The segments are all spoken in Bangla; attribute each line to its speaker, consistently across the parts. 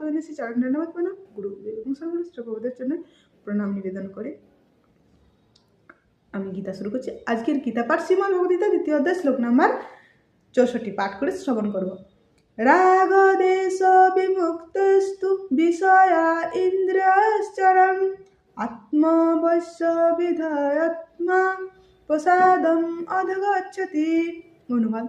Speaker 1: বিদেশি চরণ ধন্যবাদ প্রণাম গুরু এবং সর্বদের জন্য প্রণাম নিবেদন করে আমি গীতা শুরু করছি। আজকের গীতা পাঠ শ্রীমদ্ ভগবদ্গীতা দ্বিতীয় অধ্যায় শ্লোক নাম্বার 64 পাঠ করে শ্রবণ করব। রাগ দেশ বিমুক্তস্তু বিষয়া ইন্দ্রিয়াশ্চরম আত্মবশ্য বিধায়াত্মা প্রসাদম অধগচ্ছতি। অনুবাদ: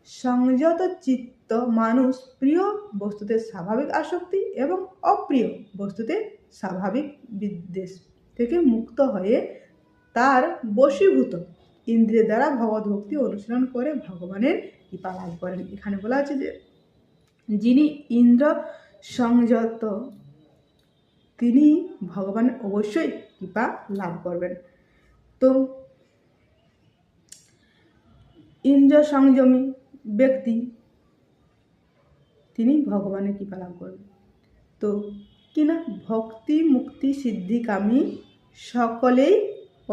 Speaker 1: সংযত চিত্ত মানুষ প্রিয় বস্তুতে স্বাভাবিক আসক্তি এবং অপ্রিয় বস্তুতে স্বাভাবিক বিদ্বেষ থেকে মুক্ত হয়ে তার বশীভূত ইন্দ্রিয়ের দ্বারা ভগবত ভক্তি অনুশীলন করে ভগবানের কৃপা লাভ করেন। এখানে বলা আছে যে যিনি ইন্দ্র সংযত তিনি ভগবানের অবশ্যই কৃপা লাভ করবেন। তো ইন্দ্র সংযমী ব্যক্তি তিনি ভগবানের কৃপা লাভ করবেন। তো কিনা ভক্তি মুক্তি সিদ্ধিকামী সকলেই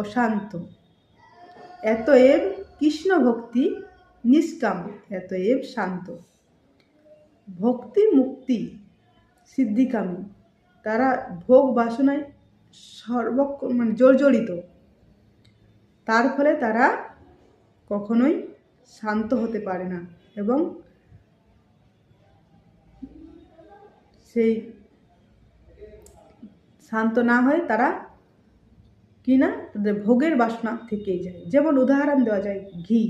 Speaker 1: অশান্ত, এতএব কৃষ্ণ ভক্তি নিষ্কাম, এতএব শান্ত। ভক্তি মুক্তি সিদ্ধিকামী তারা ভোগ বাসনায় জর্জরিত, তার ফলে তারা কখনোই শান্ত হতে পারে না এবং সেই শান্ত না হয়ে তারা কিনা তাদের ভোগের বাসনা থেকেই যায়। যেমন উদাহরণ দেওয়া যায় ঘি,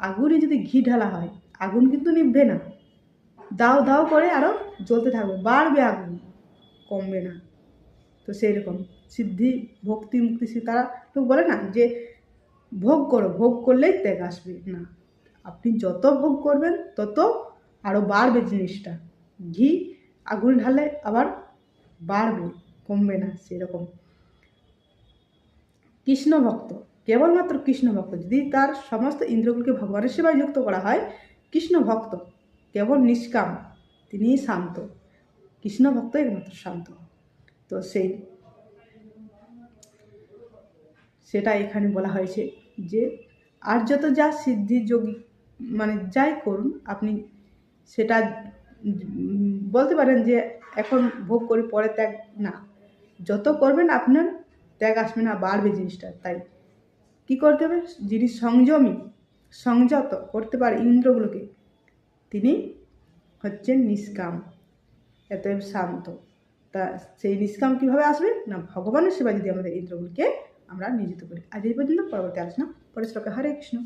Speaker 1: আগুনে যদি ঘি ঢালা হয় আগুন কিন্তু নিভবে না, দাও দাও করে আরও জ্বলতে থাকবে, বাড়বে, আগুন কমবে না। তো সেই রকম সিদ্ধি ভক্তি মুক্তি তারা লোক বলে না যে ভোগ করো, ভোগ করলেই ত্যাগ আসবে না, আপনি যত ভোগ করবেন তত আরও বাড়বে জিনিসটা। ঘি আগুন ঢালে আবার বাড়বে, কমবে না। সেরকম কৃষ্ণ ভক্ত, কেবলমাত্র কৃষ্ণ ভক্ত যদি তার সমস্ত ইন্দ্রিয়গুলোকে ভগবানের সেবায় যুক্ত করা হয়, কৃষ্ণ ভক্ত কেবল নিষ্কাম, তিনি শান্ত। কৃষ্ণ ভক্ত একমাত্র শান্ত। তো সেটা এখানে বলা হয়েছে যে আর যত যা সিদ্ধি যোগী যাই করুন আপনি সেটা বলতে পারেন যে এখন ভোগ করে পরে ত্যাগ, না, যত করবেন আপনার ত্যাগ আসবে না, বাড়বে জিনিসটা। তাই কি করতে হবে, যিনি সংযমী সংযত করতে পারে ইন্দ্রগুলোকে তিনি হচ্ছেন নিষ্কাম, এতএব শান্ত। তা সেই নিষ্কাম কীভাবে আসবে না, ভগবানের সেবা যদি আমাদের ইন্দ্রগুলোকে আমরা নিয়োজিত করি। আজ এই পর্যন্ত, পরবর্তী আলোচনা পরে শ্লোকে। হরে কৃষ্ণ।